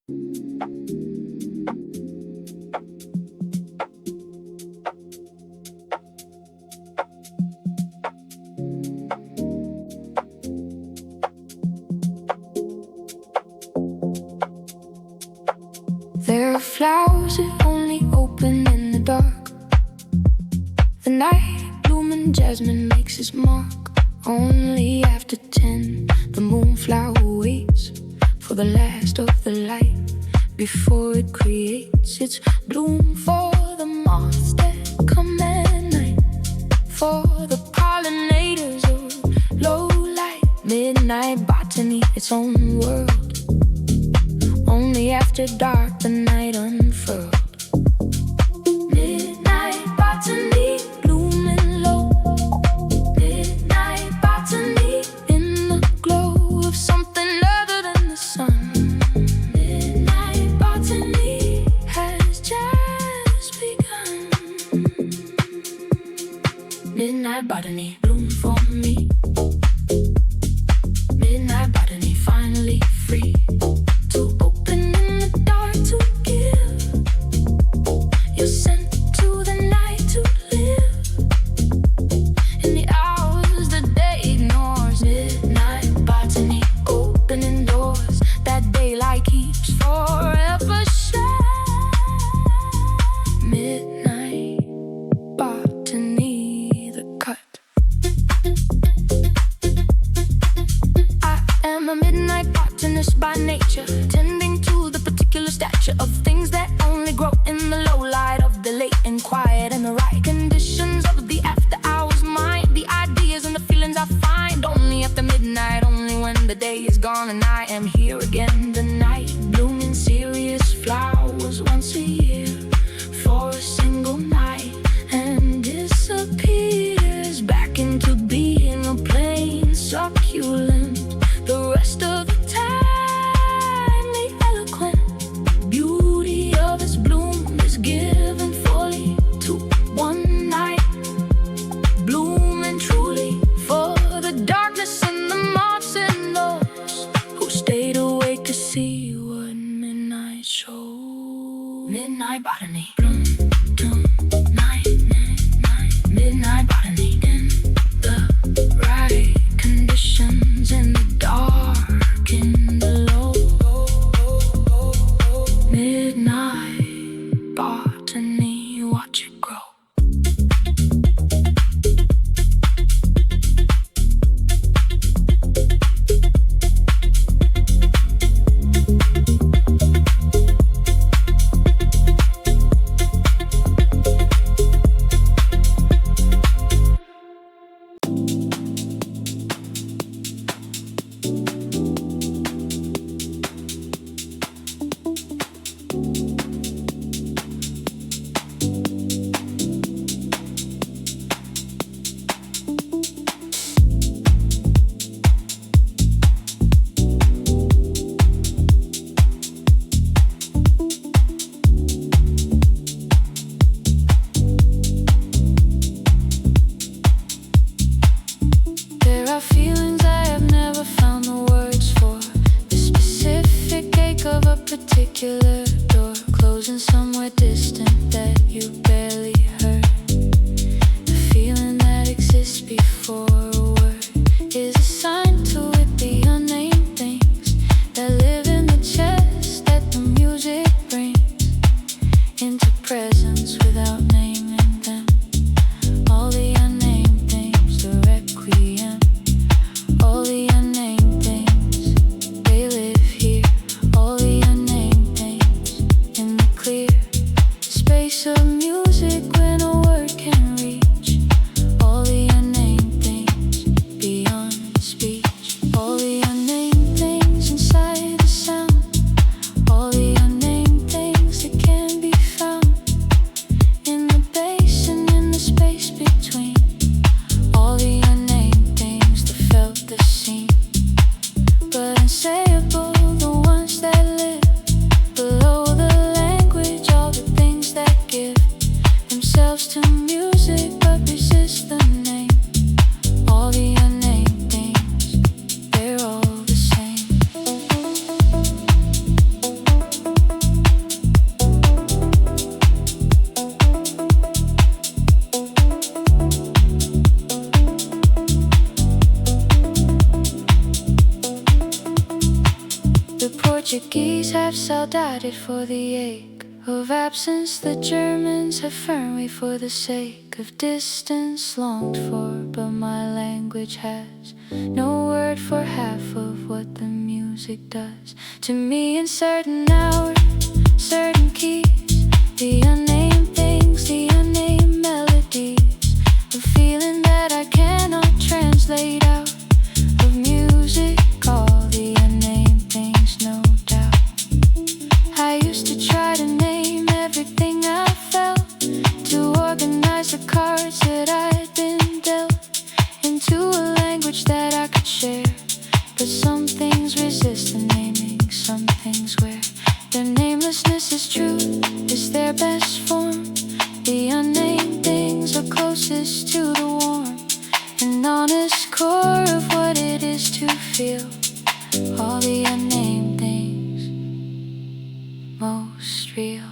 There are flowers that only open in the dark. The night blooming jasmine makes its mark. Only after 10, the moonflower waits for the last of the light before it creates its bloom. For the moths that come at night, for the pollinators of low light. Midnight botany, its own world. Only after dark the night unfurled. Midnight botany, blooming low. Midnight botany, in the glow of something other than the sun. Midnight botany has just begun. Midnight botany, bloom for me. Midnight botany, finally free. I'm a midnight botanist by nature, tending to the particular stature of things that only grow in the low light of the late and quiet and the right conditions of the after hours mind. The ideas and the feelings I find only after midnight, only when the day is gone and I am here again. The night blooming serious flowers once a year for a single night and disappears back into being a plain succulent. The rest of the time, the eloquent beauty of its bloom is given fully to one night, blooming truly for the darkness and the moths and those who stayed awake to see what midnight showed. Midnight botany, bloom, bloom, night, night, midnight botany in the right conditions in the dark, in the low. Midnight botany, watch it grow. Feelings I have never found the words for. The specific ache of a particular door closing somewhere distant that you barely heard. The feeling that exists before a word is a sign to it the unnamed things that live in the chest that the music brings into presence without naming them. All the unnamed things, the requiem. All the unnamed things, they live here. All the unnamed things, in the clear trees have saudade for the ache of absence. The Germans have firmly for the sake of distance longed for. But my language has no word for half of what the music does to me in certain hours, certain keys. The unnamed things, the unnamed melodies, a feeling that I cannot translate out of music. All the unnamed things, no doubt. I used to try to name everything I felt, to organize the cards that I'd been dealt into a language that I could share. But some things resist the naming, some things where their namelessness is true, is their best form. The unnamed things are closest to the warm and honest core of what it is to feel. All the unnamed things, most real.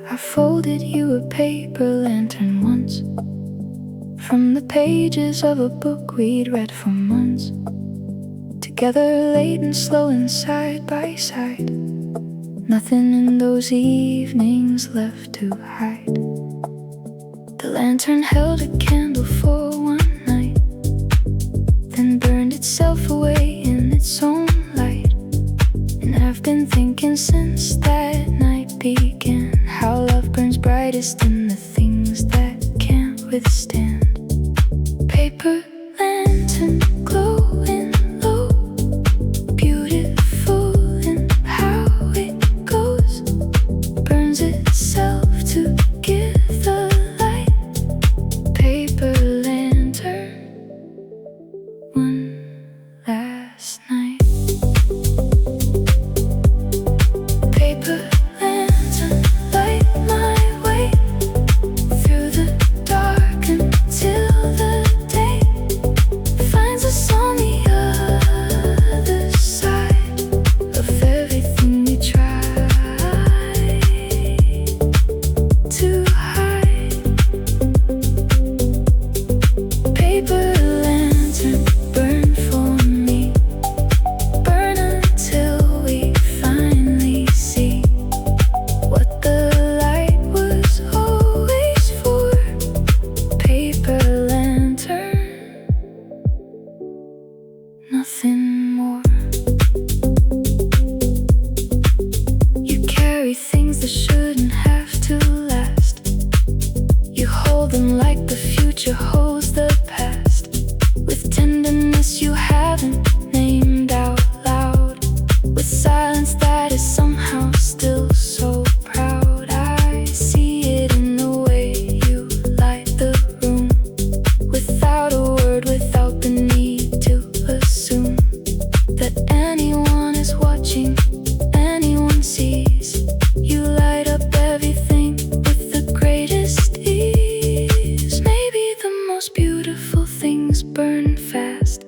I folded you a paper lantern once, from the pages of a book we'd read for months, together late and slow and side by side. Nothing in those evenings left to hide. The lantern held a candle for one night, then burned itself away in its own light. And I've been thinking since that night began, how love burns brightest in the things that can't withstand. Paper lantern glowing low, beautiful in how it goes, burns itself to give the light. Paper lantern, one last night. Paper lantern, light my way through the dark until the day finds us on the other side of everything we try to hide. Paper lantern, burn for me, burn until we finally see what the light was always for. Paper lantern, nothing more. You carry things that shouldn't have to last. You hold them like the future holds the past, with tenderness you haven't named out loud, with silence that is somehow still so proud. I see it in the way you light the room, without a word, without the need to assume that anyone is watching, anyone sees. You light up everything with the greatest ease. Maybe the most beautiful things burn fast.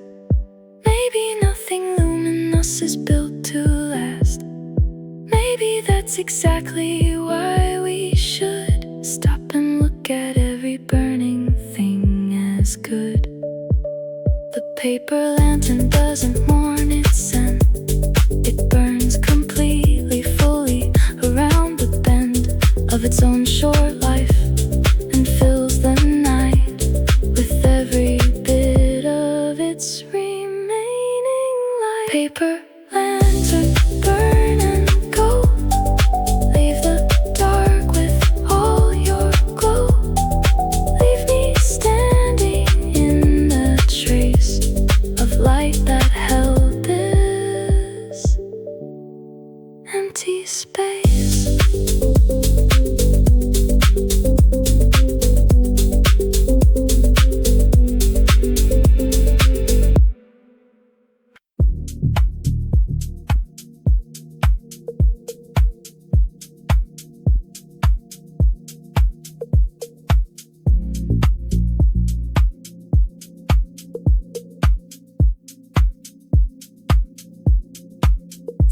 Maybe nothing luminous is built to last. Maybe that's exactly why we should stop and look at every burning thing as good. The paper lantern doesn't mourn its scent. It burns completely, fully, around the bend of its own short life, and fills the night with every bit of its remaining light. Paper empty space.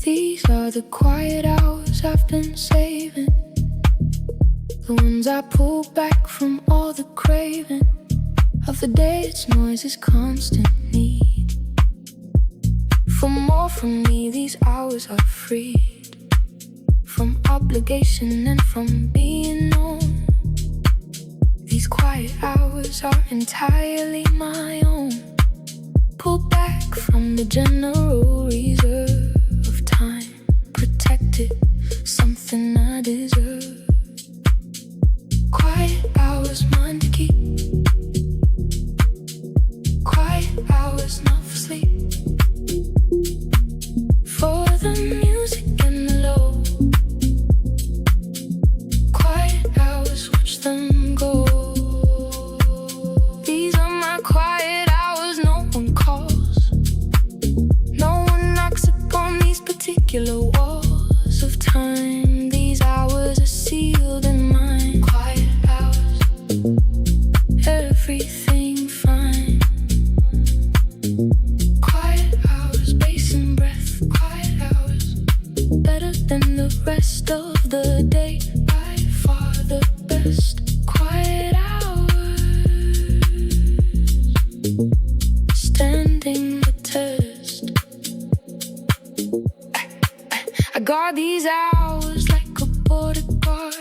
These are the quiet hours I've been saving, the ones I pull back from all the craving of the day's noise's constant need. For more from me, these hours are freed from obligation and from being known. These quiet hours are entirely my own. Pull back from the general reserve of time, protected, something I deserve. Quiet hours, mine to keep. Quiet hours, not for sleep. For the music and the low. Quiet hours, watch them go. These are my quiet hours, no one calls. No one knocks upon these particular walls of time. These hours are sealed in mine. Quiet hours, everything fine. Quiet hours, bass and breath. Quiet hours, better than the rest of the day. By far the best. Quiet hours, standing the test. I guard these hours like a border guard.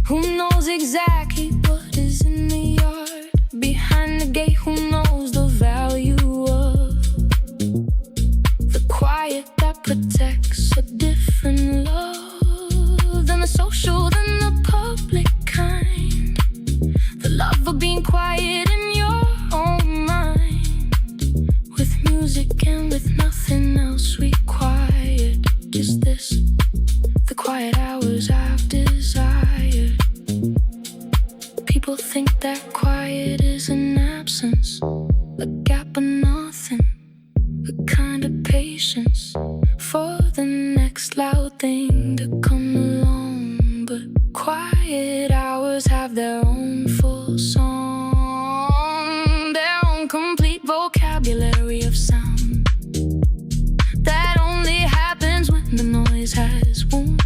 Who knows exactly what is in the yard? Behind the gate, who knows the value of the quiet that protects a different love than the social, than the public kind. The love of being quiet in your own mind, with music and with nothing else required. Just this, the quiet hours I've desired. People think that quiet is an absence, a gap of nothing, a kind of patience for the next loud thing to come along. But quiet hours have their own full song, their own complete vocabulary of sound that only happens when the noise has wound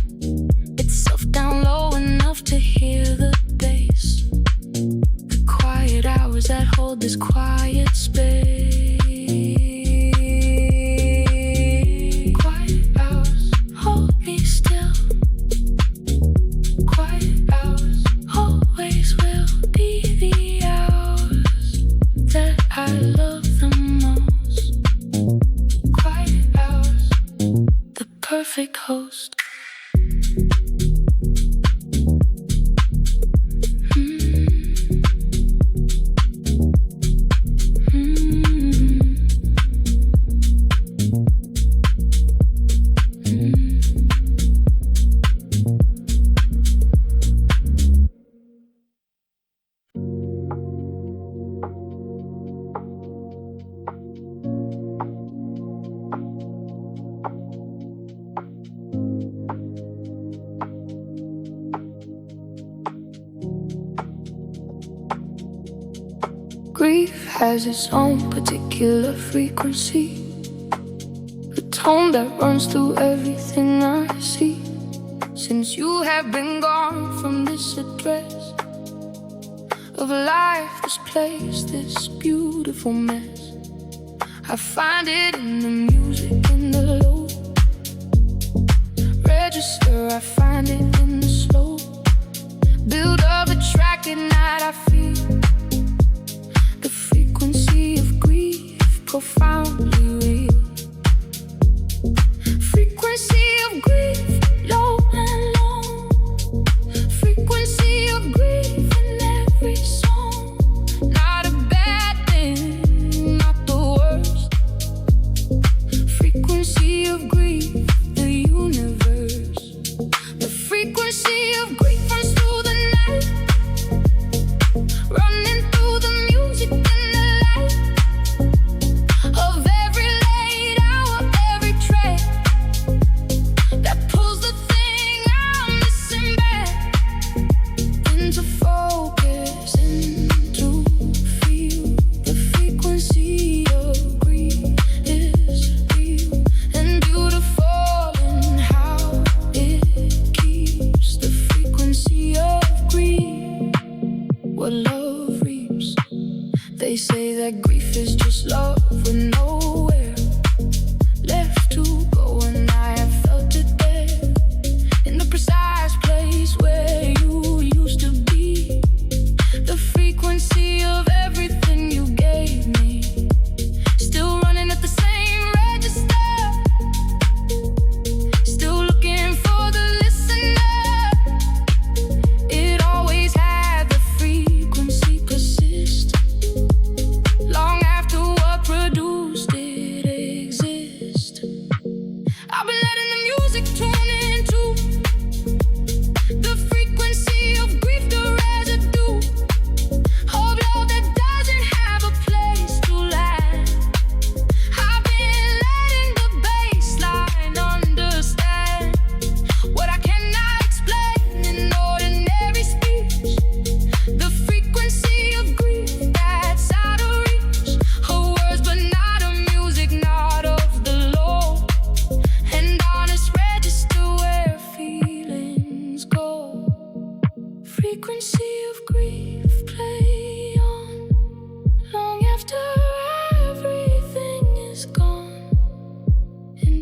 itself down low enough to hear the bass. The quiet hours that hold this quiet space. Quiet hours, hold me still. Quiet hours, always will be the hours that I love the most. Quiet hours, the perfect host. Grief has its own particular frequency, a tone that runs through everything I see. Since you have been gone from this address of life, this place, this beautiful mess, I find it in the music, in the low register. I find it in the slow build of the track. At night I feel the frequency of grief, profoundly real. Frequency of grief, low and long. Frequency of grief in every song. Not a bad thing, not the worst. Frequency of grief, the universe.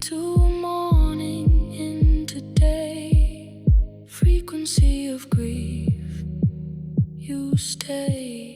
to morning into day, frequency of grief, you stay.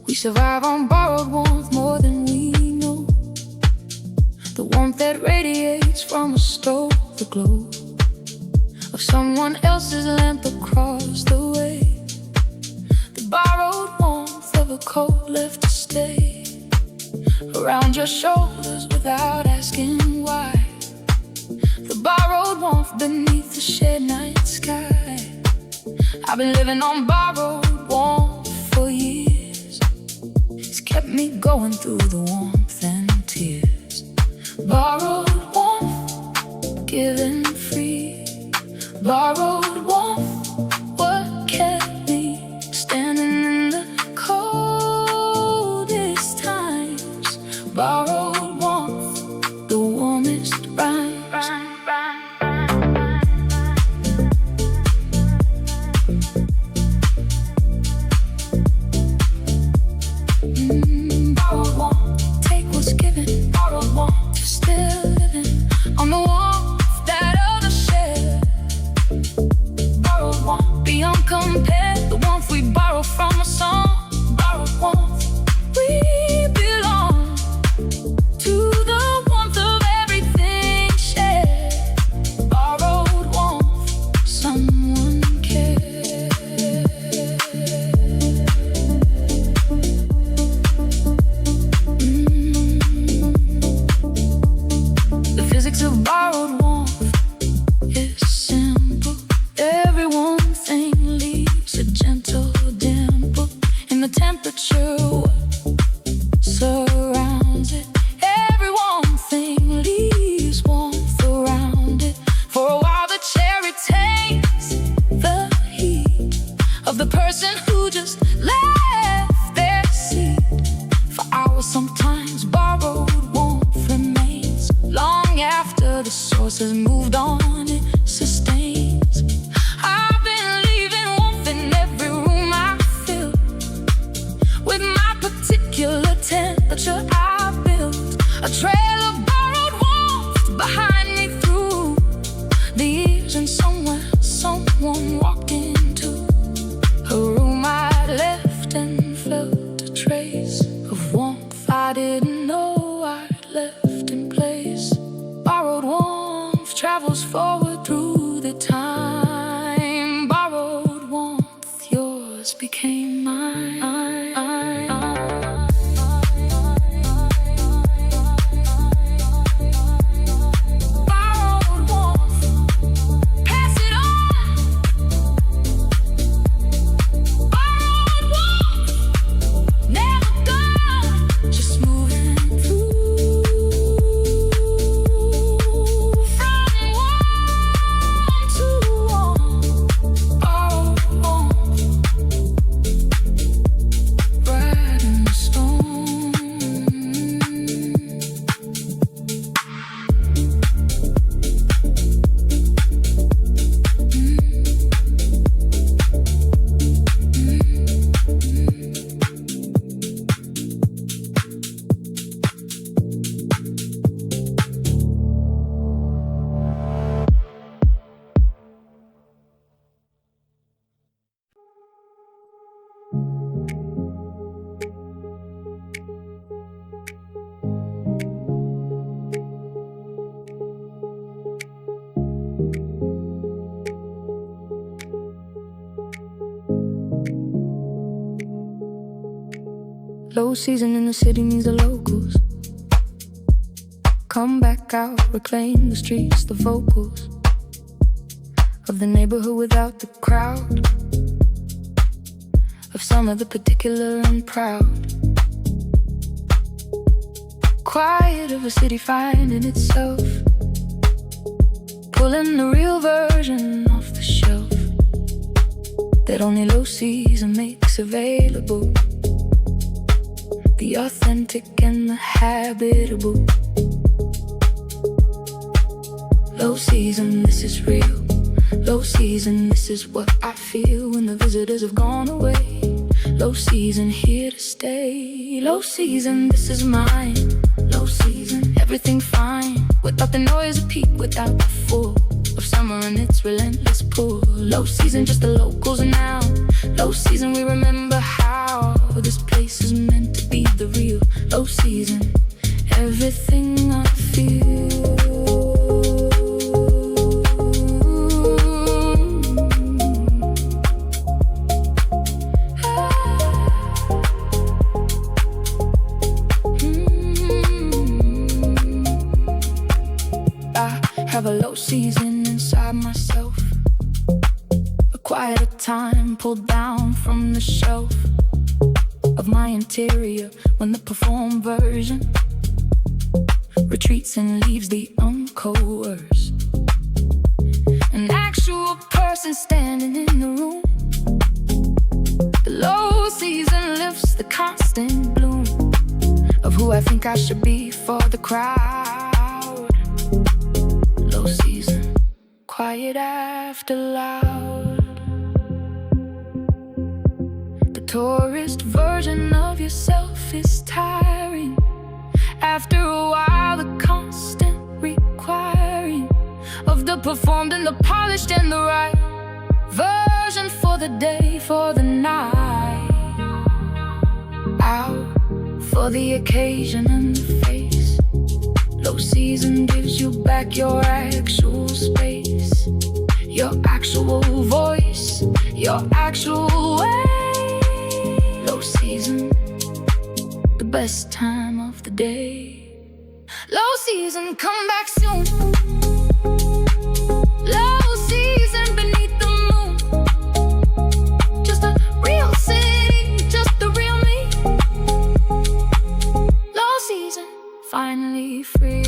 We survive on borrowed warmth more than we know, the warmth that radiates from a stove, the glow of someone else's lamp across the way, the borrowed warmth of a coat left to stay around your shoulders without asking why, the borrowed warmth beneath the shared night sky. I've been living on borrowed warmth for years. It's kept me going through the warmth and tears. Borrowed warmth, given free. Borrowed warmth, what kept me standing in the coldest times. Borrowed warmth, the warmest rhymes. Borrowed warmth, take what's given. Borrowed warmth, still living on the warmth that others share. Borrowed warmth, beyond compare, the warmth we borrow from a song. Borrowed warmth, we belong to the warmth of everything shared. Borrowed warmth, someone cares. The physics of borrowed warmth is simple. Every warm thing leaves a gentle dimple in the temperature surrounds it. Every warm thing leaves warmth around it. For a while the chair retains the heat of the person who just left their seat. For hours sometimes borrowed warmth remains. Long after the source has moved on, it sustains. I've been leaving warmth in every room I fill with my particular temperature I built. A trail of borrowed warmth behind me through the years, and somewhere someone walked into a room I'd left and felt a trace of warmth I didn't know I'd left in place. Borrowed warmth travels forward through the time. Borrowed warmth, yours became mine. Borrowed warmth, pass it on. Borrowed warmth, never gone, just moving through from one Low season in the city means the locals come back out, reclaim the streets, the vocals of the neighborhood without the crowd, of some of the particular and proud. Quiet of a city finding itself, pulling the real version off the shelf that only low season makes available. The authentic and the habitable. Low season, this is real. Low season, this is what I feel when the visitors have gone away. Low season, here to stay. Low season, this is mine. Low season, everything fine, without the noise of peak, without the full of summer and its relentless pull. Low season, just the locals now. Low season, we remember how this place is meant to be the real. Low season, everything I feel. Have a low season inside myself, a quieter time pulled down from the shelf of my interior when the performed version retreats and leaves the uncoerced. An actual person standing in the room. The low season lifts the constant bloom of who I think I should be for the crowd. Low season, quiet after loud. The tourist version of yourself is tiring. After a while, the constant requiring of the performed and the polished and the right version for the day, for the night, out for the occasion and the face. Low season gives you back your actual space, your actual voice, your actual way. Low season, the best time of the day. Low season, come back soon. Low season beneath the moon. Just a real city, just the real me. Low season, finally free.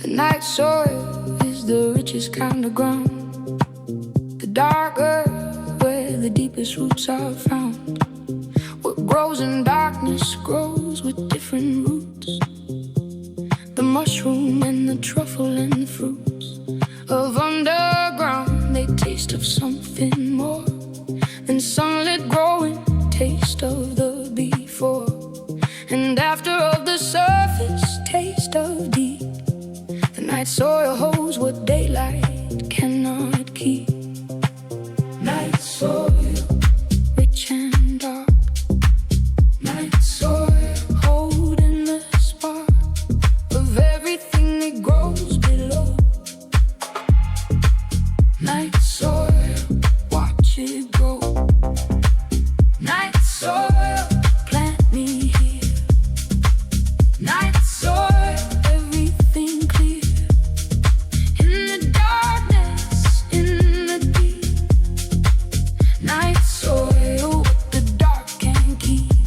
Night soil is the richest kind of ground, the dark earth where the deepest roots are found. What grows in darkness grows with different roots. The mushroom and the truffle and the fruits of underground, they taste of something more than sunlit growing, taste of the before and after of the surface, taste of deep. Night soil holds what daylight cannot keep. Night soil, rich and dark. Night soil, holding the spark of everything that grows below. Night soil, watch it grow. Night soil, plant me here. Night soil, everything clear.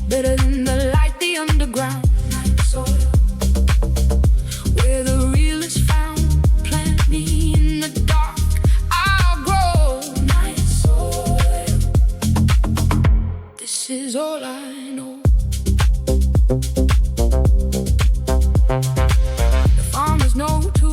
Better than the light, the underground. Night soil, where the real is found. Plant me in the dark, I'll grow. Night soil, this is all I know. The farmers know too.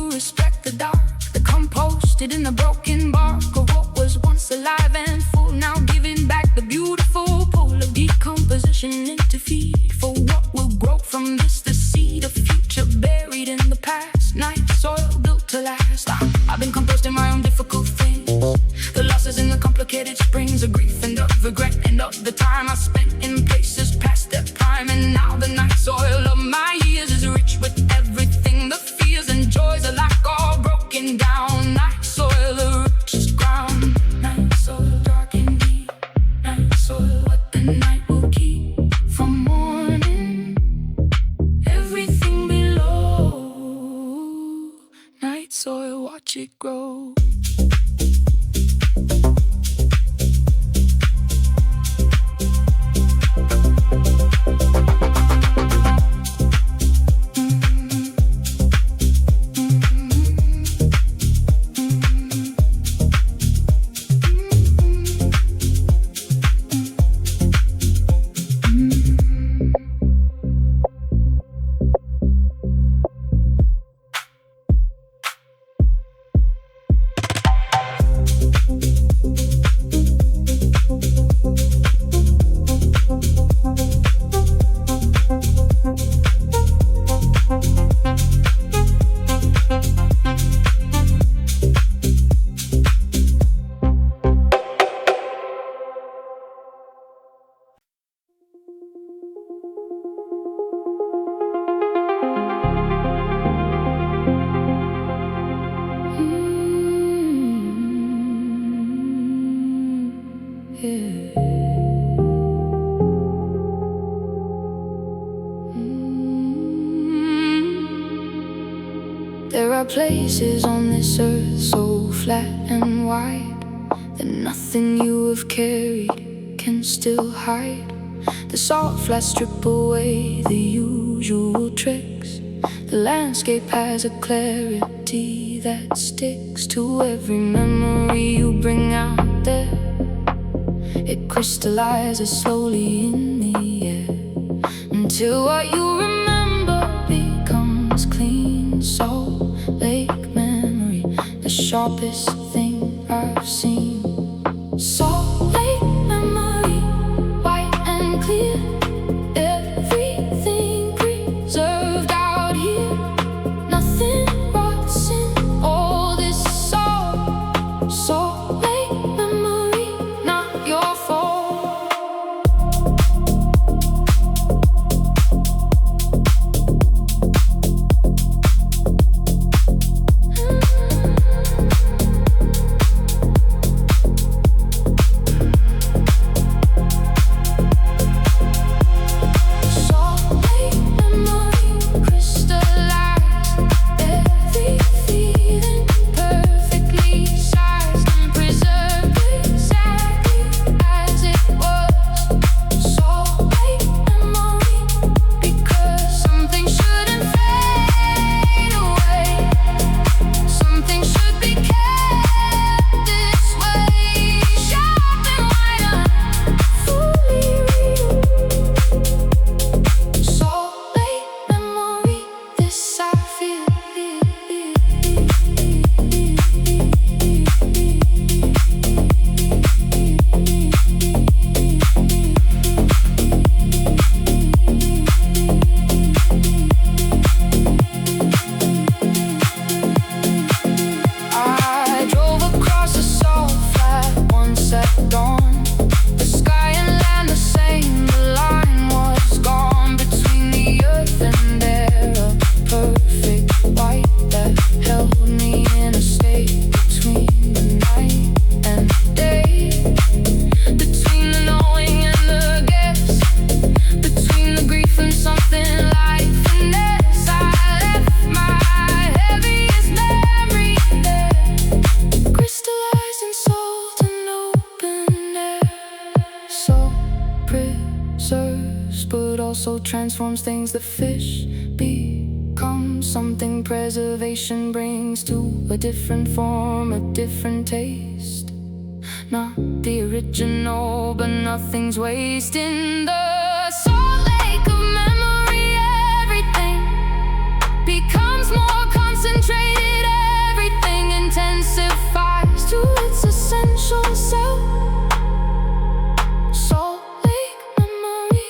attention into feed for what will grow from this, the seed of future buried in the past. Night soil built to last. I've been composting my own difficult things, the losses in the complicated springs of grief and of regret, and of the time I spent in places past their prime. And now the night soil of my years is rich with everything, the fears and joys alike all broken down. Night soil, the richest ground. Night soil, dark and deep. Night soil, what the night will keep from morning. Everything below. Night soil, watch it grow. There are places on this earth so flat and wide that nothing you have carried can still hide. The salt flats strip away the usual tricks. The landscape has a clarity that sticks to every memory you bring out there. It crystallizes slowly in the air until what you remember becomes clean salt lake memory, the sharpest thing I've seen. Salt lake memory, white and clear, everything preserved out here. Nothing rots in all this salt. Salt lake memory, not your fault. But also transforms things. The fish becomes something preservation brings to a different form, a different taste. Not the original, but nothing's wasting. The salt lake of memory, everything becomes more concentrated. Everything intensifies to its essential self. Salt lake memory,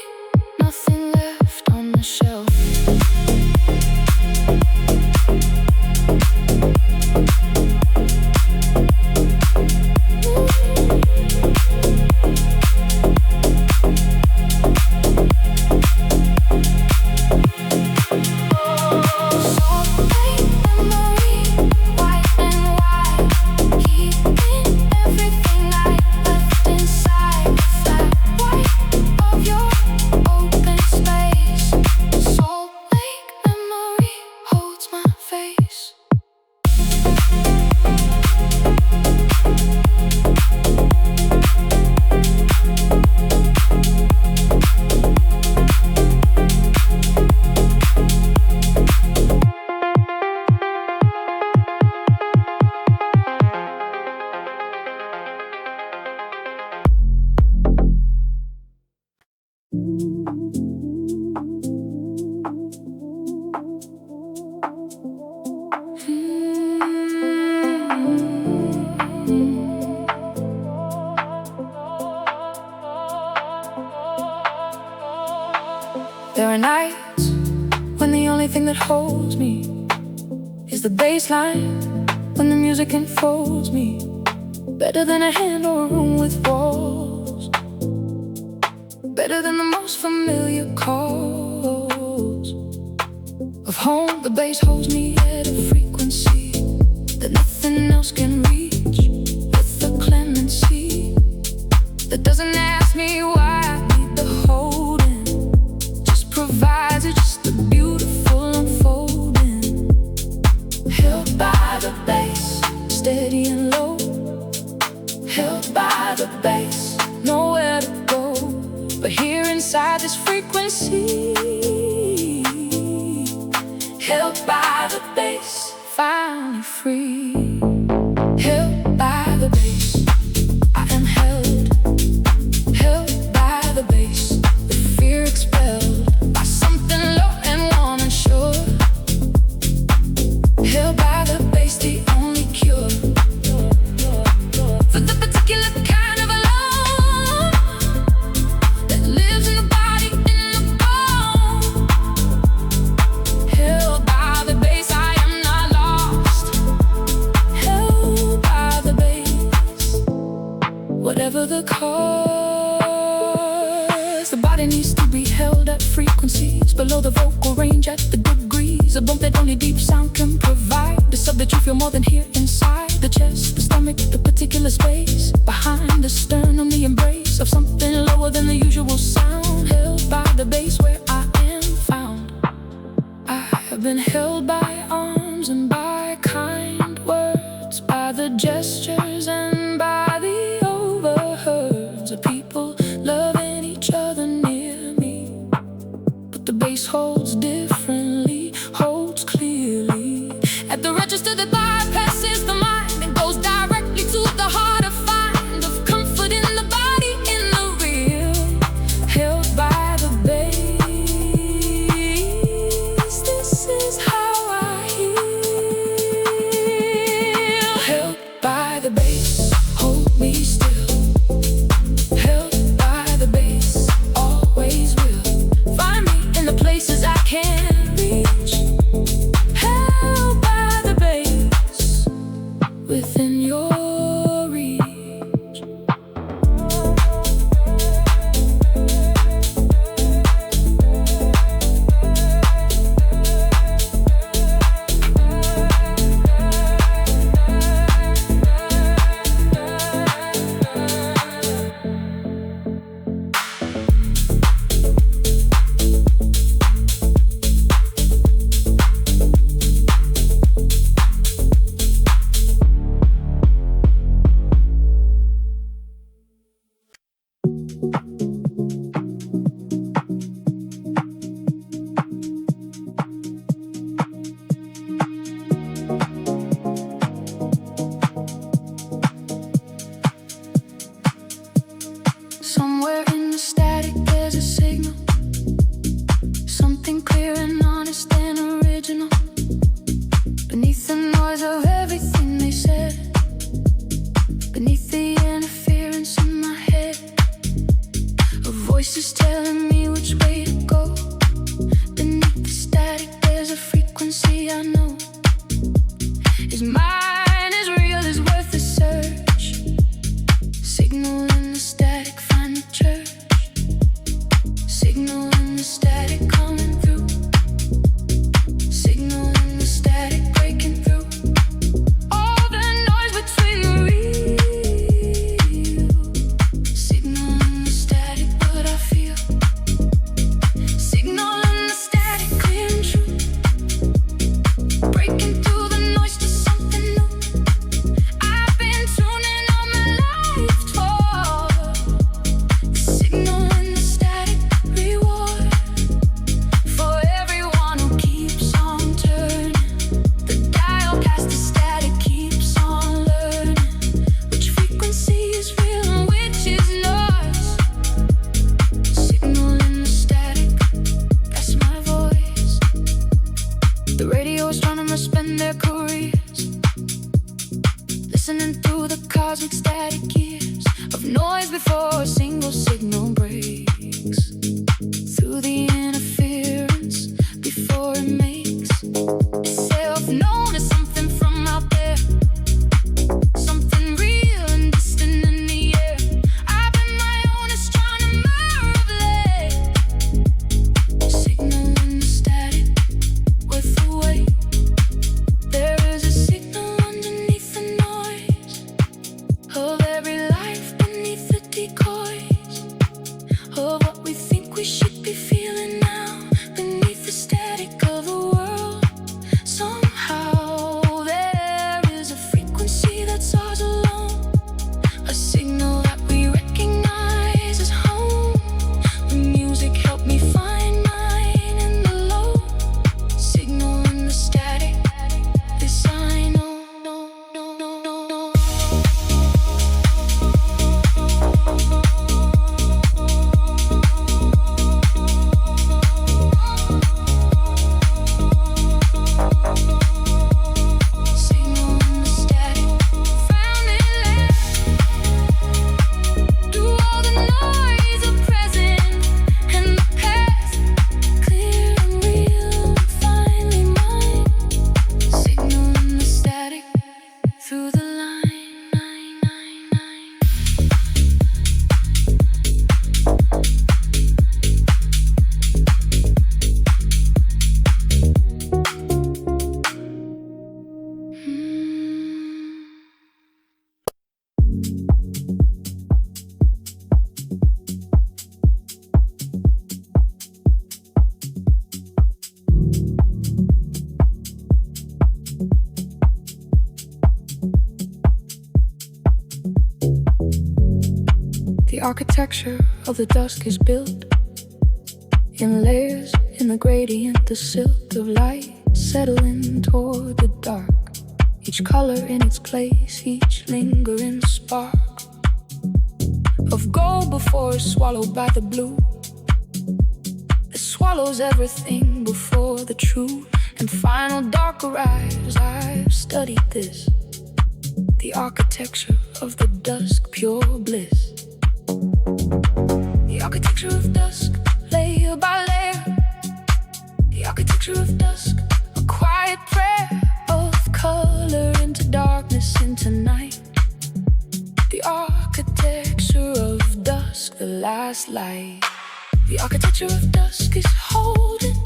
There are nights when the only thing that holds me is the bass line, when the music enfolds me better than a hand or a room with walls, better than the most familiar calls of home. The bass holds me at a frequency that nothing else can reach, with a clemency that doesn't ask me why I need the holding, just provides it, just a beautiful unfolding. Held by the bass, steady and low, held by the bass, nowhere to go but here inside this frequency. Held by the bass, finally free. Held by the bass, I am held. Held by the bass, the fear expelled by something low and warm and sure. Held by the bass, the only cure for the particular kind of alone that lives in the body, in the bone. Held by the bass, I am not lost. Held by the bass, whatever the cause, the body needs to be held at frequencies below the vocal range at the degrees, a bump that only deep sound can provide, the sub that you feel more than here inside the chest, the stomach, the particular space behind the sternum, the embrace of something lower than the usual sound. Held by the bass where I am found. I have been held by arms and by kind words, by the gestures and by the overheards of people loving each other near me. But the bass holds differently, holds clearly at the register that bypasses the mind and goes directly to the heart, a find of comfort in the body, in the real. Held by the bass, this is how I heal. Held by the bass, hold me still. Held by the bass, always will find me in the places I can't reach. Held by the bass, within your reach. Somewhere in the static there's a signal, something clear and honest and original. Beneath the noise of everything they said, beneath the interference in my head, a voice is telling me which way to go. Beneath the static there's a frequency I know is mine, is real, is worth the search. Signal in the static, find the church. Signal in the static, coming through. Signal in the static, breaking through. All the noise between the real. Signal in the static, what I feel. architecture of the dusk is built in layers, in the gradient, the silk of light settling toward the dark. Each color in its place, each lingering spark of gold before it's swallowed by the blue. It swallows everything before the true and final dark arrives. I've studied this, the architecture of the dusk, pure bliss. The architecture of dusk, layer by layer. The architecture of dusk, a quiet prayer of color into darkness, into night. The architecture of dusk, the last light. The architecture of dusk is holding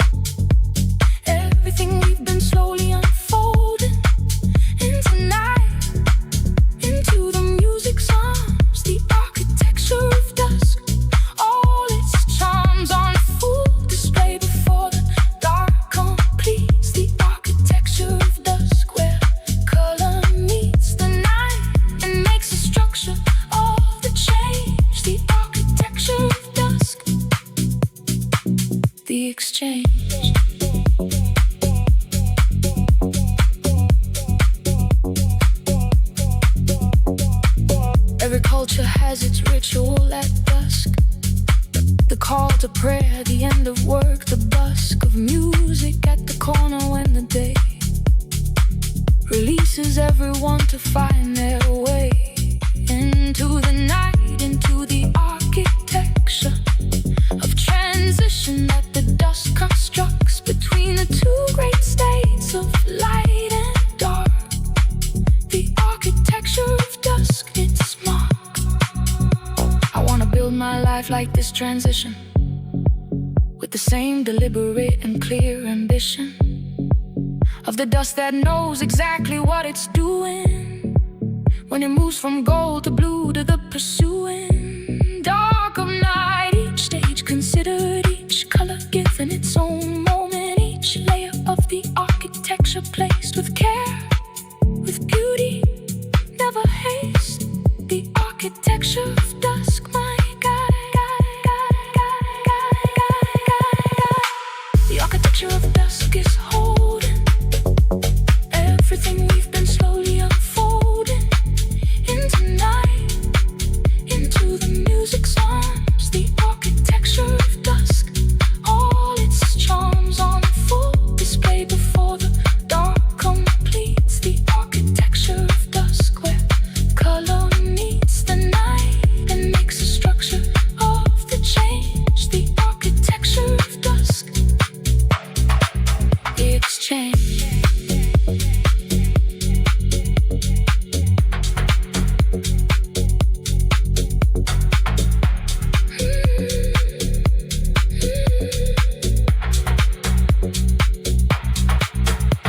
everything we've been slowly unfolding into night, into the music's arms. The architecture of dusk, all its charms on full display before the dark completes. The architecture of dusk, where color meets the night and makes a structure of the change. The architecture of dusk, the exchange. Every culture has its ritual at dusk. The call to prayer, the end of work, the busk of music at the corner when the day releases everyone to find their way into the night, into the architecture of transition that the dusk constructs between the two great states of light and dark. The architecture of dusk, its mark. I wanna build my life like this transition, with the same deliberate and clear ambition of the dust that knows exactly what it's doing when it moves from gold to blue to the pursuing dark of night. Each stage considered, each color given its own moment, each layer of the architecture placed with care, with beauty, never haste. The architecture of dusk, my guide. The architecture of dusk is holding everything we've been slowly unfolding into night, into the music's arms. The architecture of dusk, all its charms on full display before the dark completes. The architecture of dusk, where color meets the night and makes a structure of the change. The architecture of dusk, the exchange.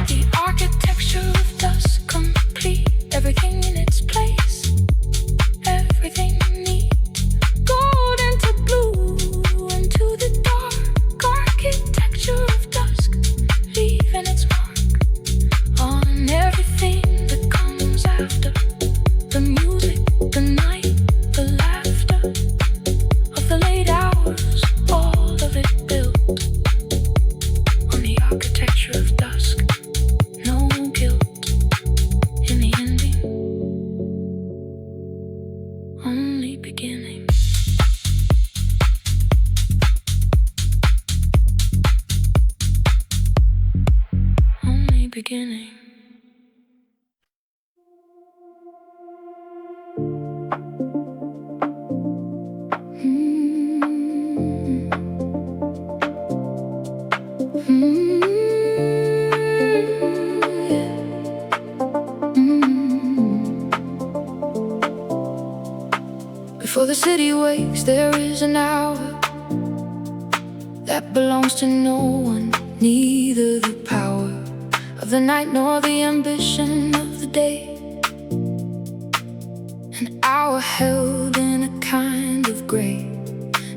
The architecture of dusk, complete, everything in its place, everything neat, gold into blue, into the dark. Architecture of dusk, leaving its mark on everything that comes after. The music, the night, the laughter of the late hours, all of it built on the architecture of dusk. No guilt in the ending, only beginning. Only beginning. Before the city wakes, there is an hour that belongs to no one, neither the power of the night nor the ambition of the day. An hour held in a kind of gray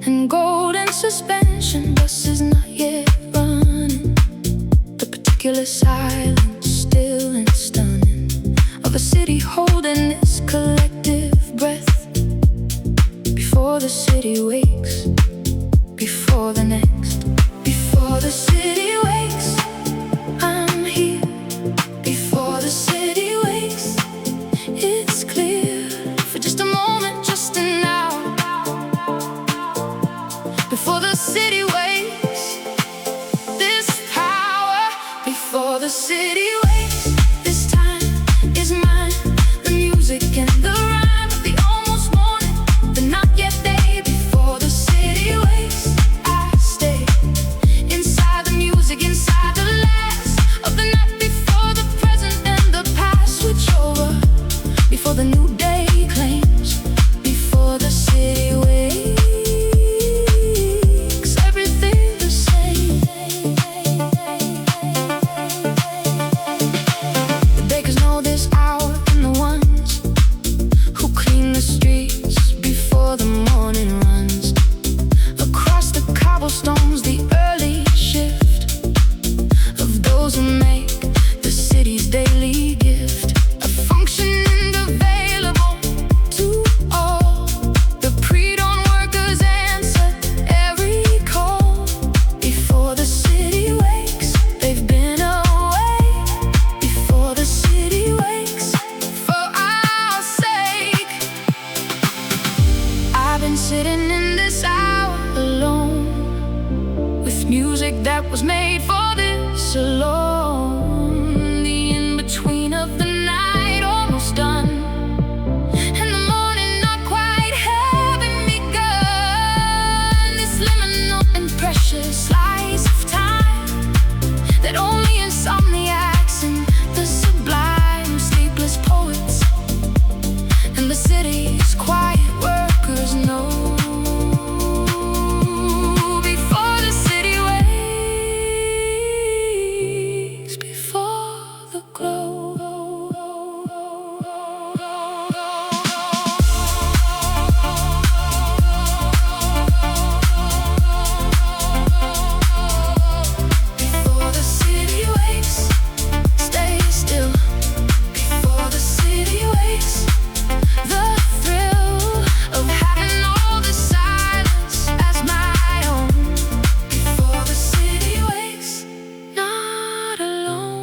and golden suspension, buses not yet running. The particular silence, still and stunning, of a city holding its collective breath before the city wakes, before the next. Before the city wakes, I'm here. Before the city wakes, it's clear. For just a moment, just an hour. Before the city wakes, this power. Before the city wakes, this time is mine. The music and the rhyme of the almost morning, the not yet day. Before the city wakes, I stay inside the music, inside the last of the night. Before the present and the past switch over, before the new day claims. Before the city wakes, everything the same. The bakers know this hour, and the ones who clean the streets before the morning runs. Across the cobblestones, the early shift of those who make the city's daily gift. A function and available to all. The pre-dawn workers answer every call. Before the city wakes, they've been away. Before the city wakes, for our sake. I've been sitting in this hour alone, with music that was made for this alone. The in-between of the night almost done, and the morning not quite having begun. This liminal and precious slice of time that only insomniacs and the sublime sleepless poets and the city's quiet workers know. Before the city wakes, before the glow. Before the city wakes, stay still. Before the city wakes, the thrill of having all the silence as my own. Before the city wakes, not alone.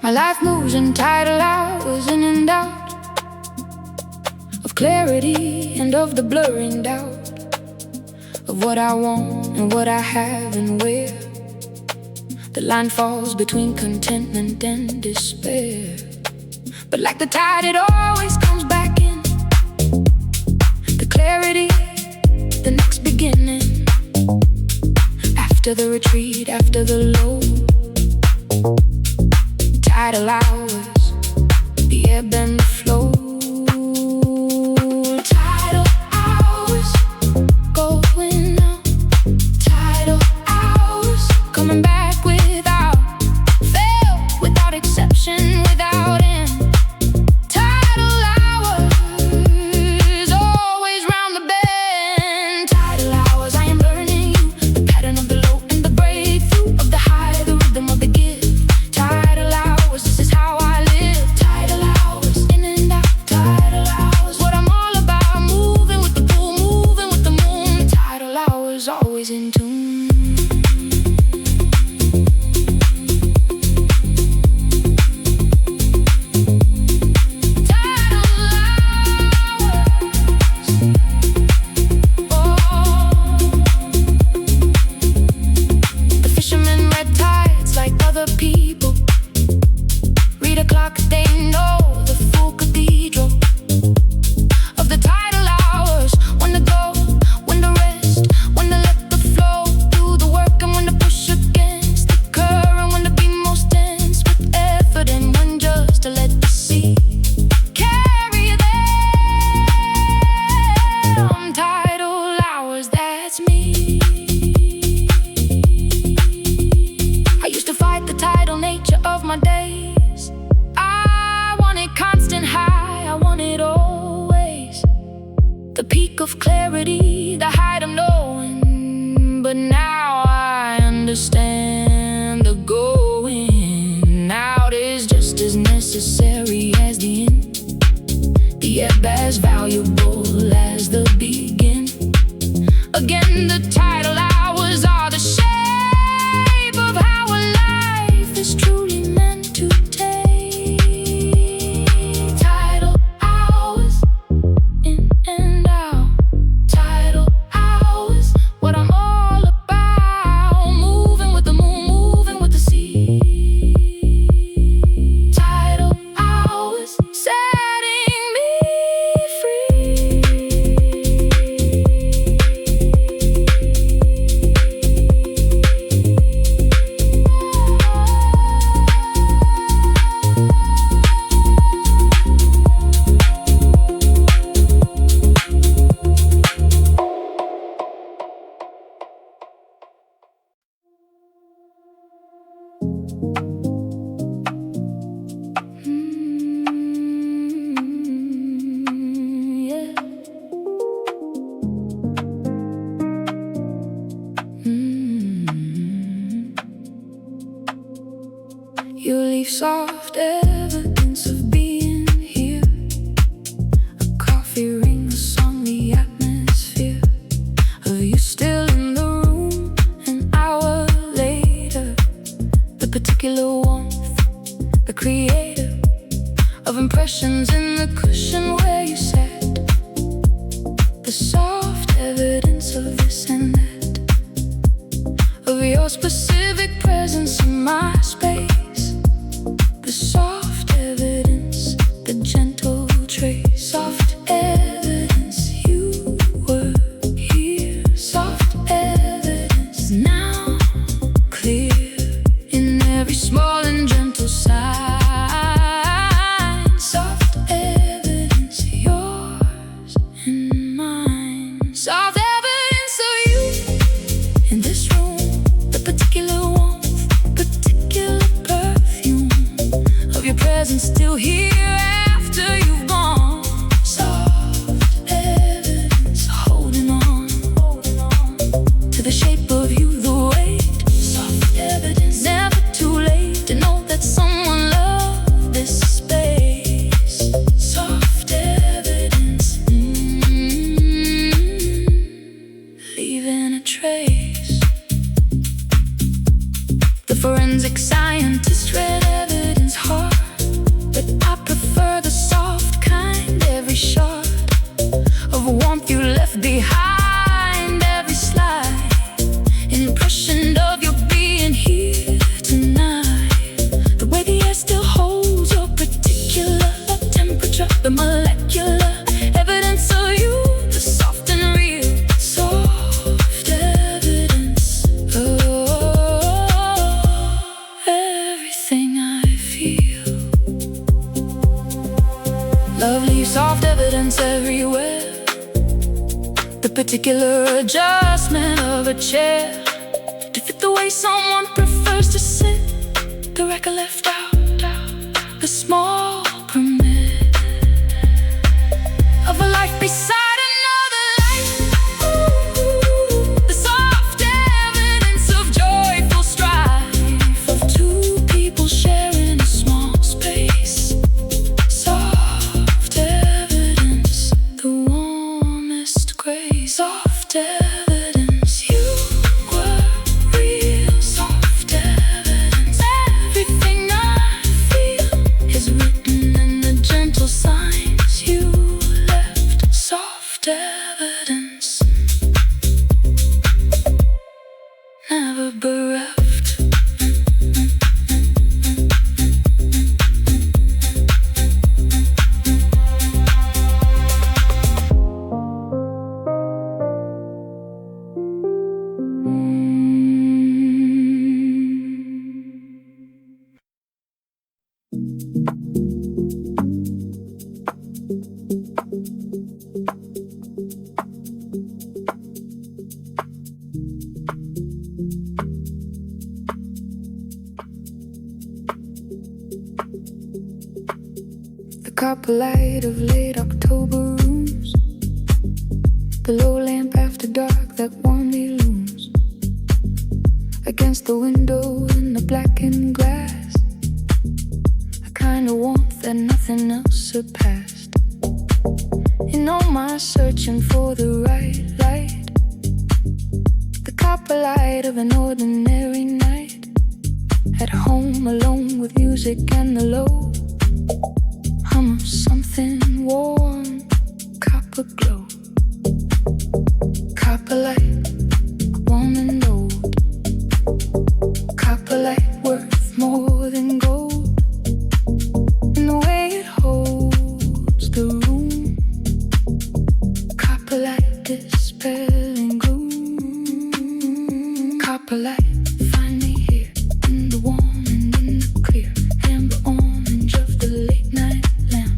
My life moves in tidal hours, in and out of clarity and of the blurring doubt of what I want and what I have and where the line falls between contentment and despair. But like the tide, it always comes back in. The clarity, the next beginning. After the retreat, after the low. Tidal hours, the ebb and the flow. Tidal hours, going out. Tidal hours, coming back without fail, without exception, without end. Tidal hours, always round the bend. Tidal hours, I am learning you, the pattern of the low and the breakthrough of the high, the rhythm of the give. Tidal hours, this is how I streak of clarity, the height of knowing. But now I understand the going out is just as necessary as the in. The ebb as valuable as the begin. Again, the tidal hours are the shape of how a life is truly meant to take. Tidal hours, in and out. Tidal hours, what I'm all about. Moving with the moon, moving with the sea. Tidal hours, setting me free. Yeah. You leave soft evidence of being here. A coffee ring, a song, the atmosphere of you still in the room an hour later. The particular warmth, the creator of impressions in the cushion where you sat. The soft evidence of this and that, of your specific presence in my space. The soft evidence, the gentle trace. Soft evidence you were here. Soft evidence now clear in every small and gentle sign. Soft evidence yours and mine. Soft evidence of you in this room. The particular warmth, particular perfume of your presence still here after you've gone. Soft evidence holding on to the shape of you, the weight. Soft evidence, never too late to know that someone loved this space. Soft evidence, leaving a trace. The forensic scientist read evidence hard, but I prefer the soft kind. Every shard of warmth you left behind, every slide, an impression of your being here tonight. The way the air still holds your particular temperature, the molecular evidence of you, the soft and real. Soft evidence of everything I feel. Lovely soft evidence everywhere. The particular adjustment of a chair to fit the way someone prefers to sit. The record left out, the small permit of a life beside another life. The soft evidence of joyful strife, of two people sharing a small space. Soft evidence, the warmest grace. Soft evidence you were real. Soft evidence, everything I feel is written in the gentle signs you left. Soft evidence, never bereft. The copper light of late October rooms The low lamp after dark that warmly looms against the window in the blackened glass, a kind of warmth that nothing else surpassed. In all my searching for the right light, the copper light of an ordinary night, at home alone with music and the low hum of something warm, copper glow. Copper light, warm and old. Copper light worth more than gold, in the way it holds the room. Copper light dispelling gloom. Copper light, find me here in the warm and in the clear, amber orange of the late night lamp.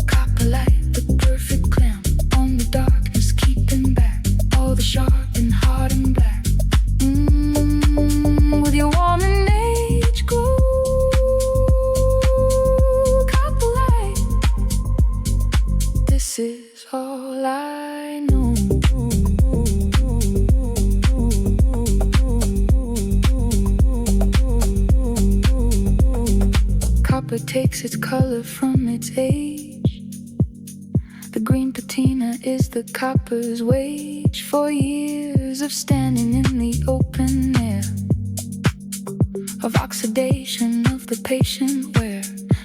Copper light, the perfect clamp on the darkness, keeping back all the sharp and hard and black. With your warm and age glow, copper light, this is all I know. Copper takes its color from its age. The green patina is the copper's wage for years of standing in the open air, of oxidation of the patient wear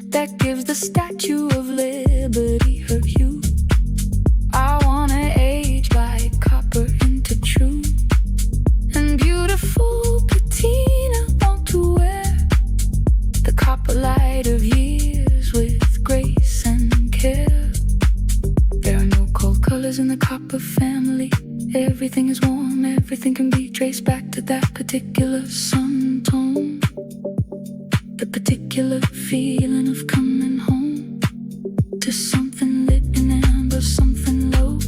that gives the Statue of Liberty her hue. I wanna age like copper into true and beautiful patina, want to wear the copper light of years with grace and care. There are no cold colors in the copper family. Everything is warm, everything can be traced back to that particular sun tone, the particular feeling of coming home to something lit in amber, something low,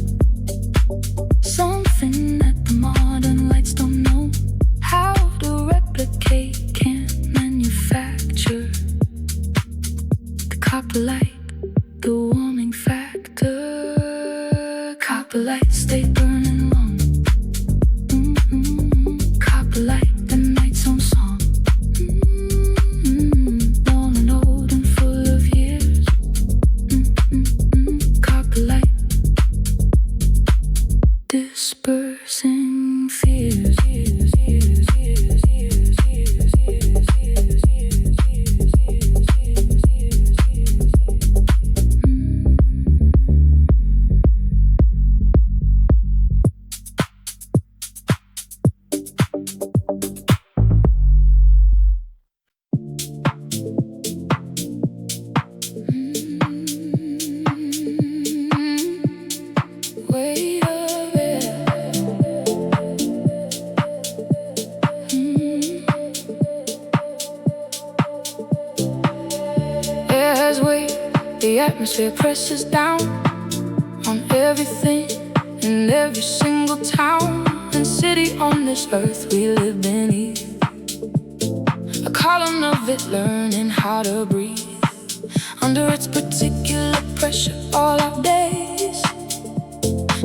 something that the modern lights don't know how to replicate, can't manufacture. The copper light, the warming factor. Copper light, stay burning long. Copper light, the night's own song. Warm and old and full of years. Copper light, dispersing fears. Wait a bit. As the atmosphere presses down on everything in every single town and city on this earth we live beneath, a column of it learning how to breathe under its particular pressure all our days,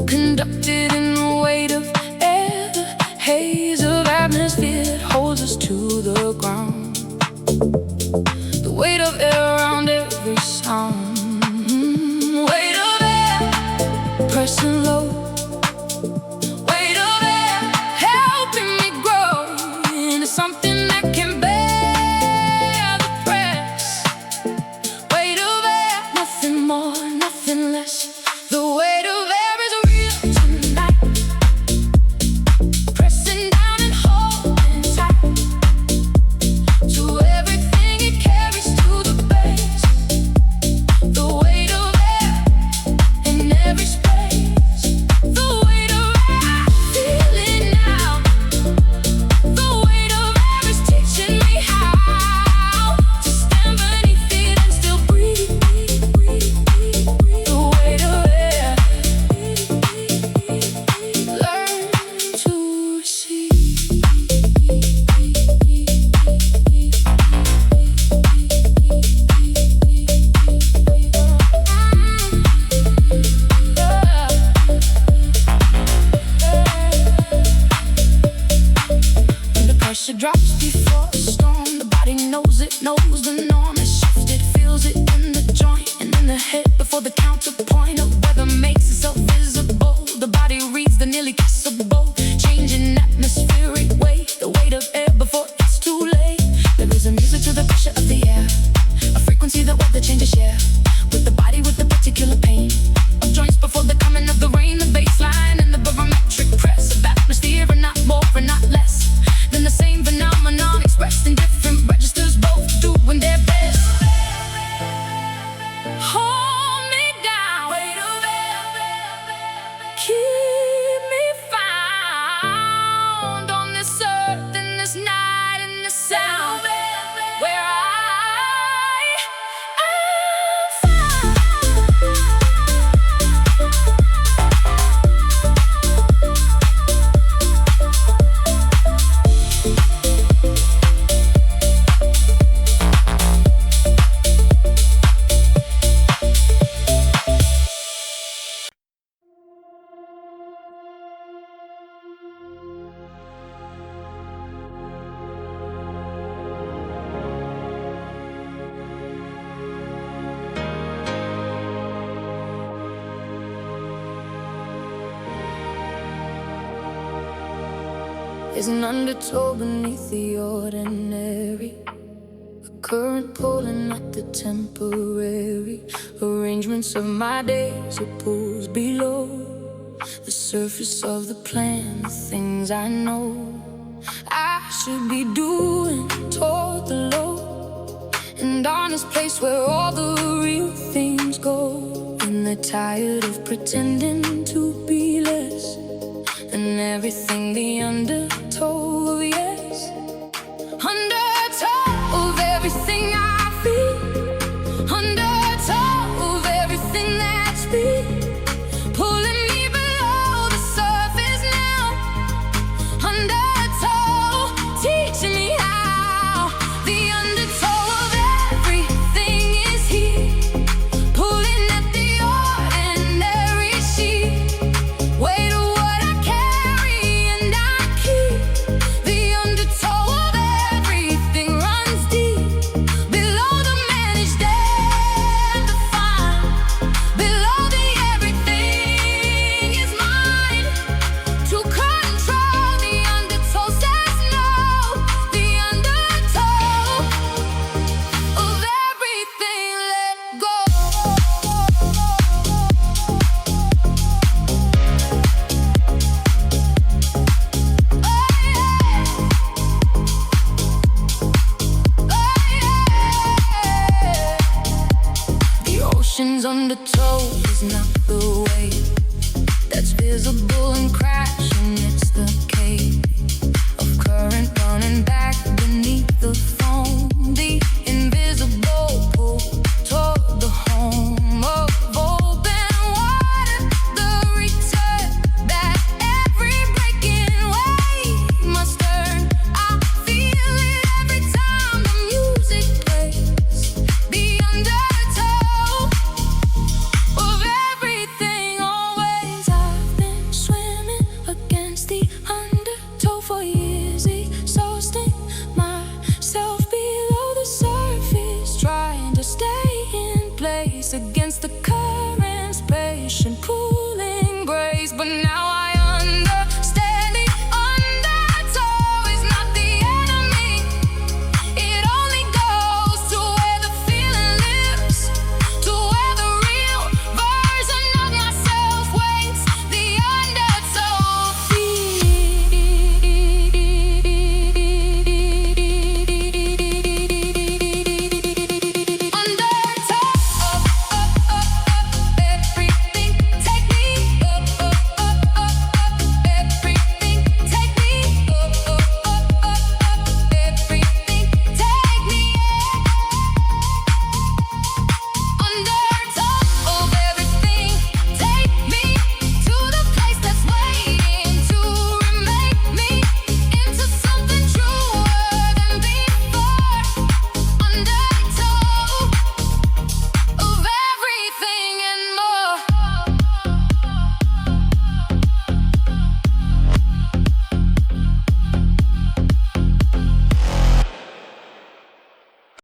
conducted in the weight of air, the haze of atmosphere that holds us to the ground, the weight of air around every sound, weight of air pressing low, weight of air helping me grow into something that can bear the press, weight of air, nothing more, nothing less. The weight of air is real tonight, pressing down and holding tight to everything it carries to the best. the air, a frequency that weather changes share with the body with the particular pain of joints before the coming of the rain. The baseline and the barometric press of atmosphere are not more and not less than the same phenomenon expressed in different registers, both doing their best. Hold me down, keep me found on this earth, in this night, in this sound, where I am found. There's an undertow beneath the ordinary, a current pulling at the temporary arrangements of my days. It pulls below the surface of the plan, the things I know I should be doing toward the low and honest place where all the real things go. And they're tired of pretending to be less than everything, the undertow of yes, undertow of everything I feel, undertow of everything that's me, pulling me below the surface now, undertow, teaching me how the undertow of everything is here, pulling at the ordinary sheet, weight of what I carry and I keep. The undertow of everything runs deep, below the managed and the fine, below the everything is mine. To control, the undertow says no, the undertow of everything, let go. The ocean's undertow is not the wave that's visible and crashing. It's the cave of current running back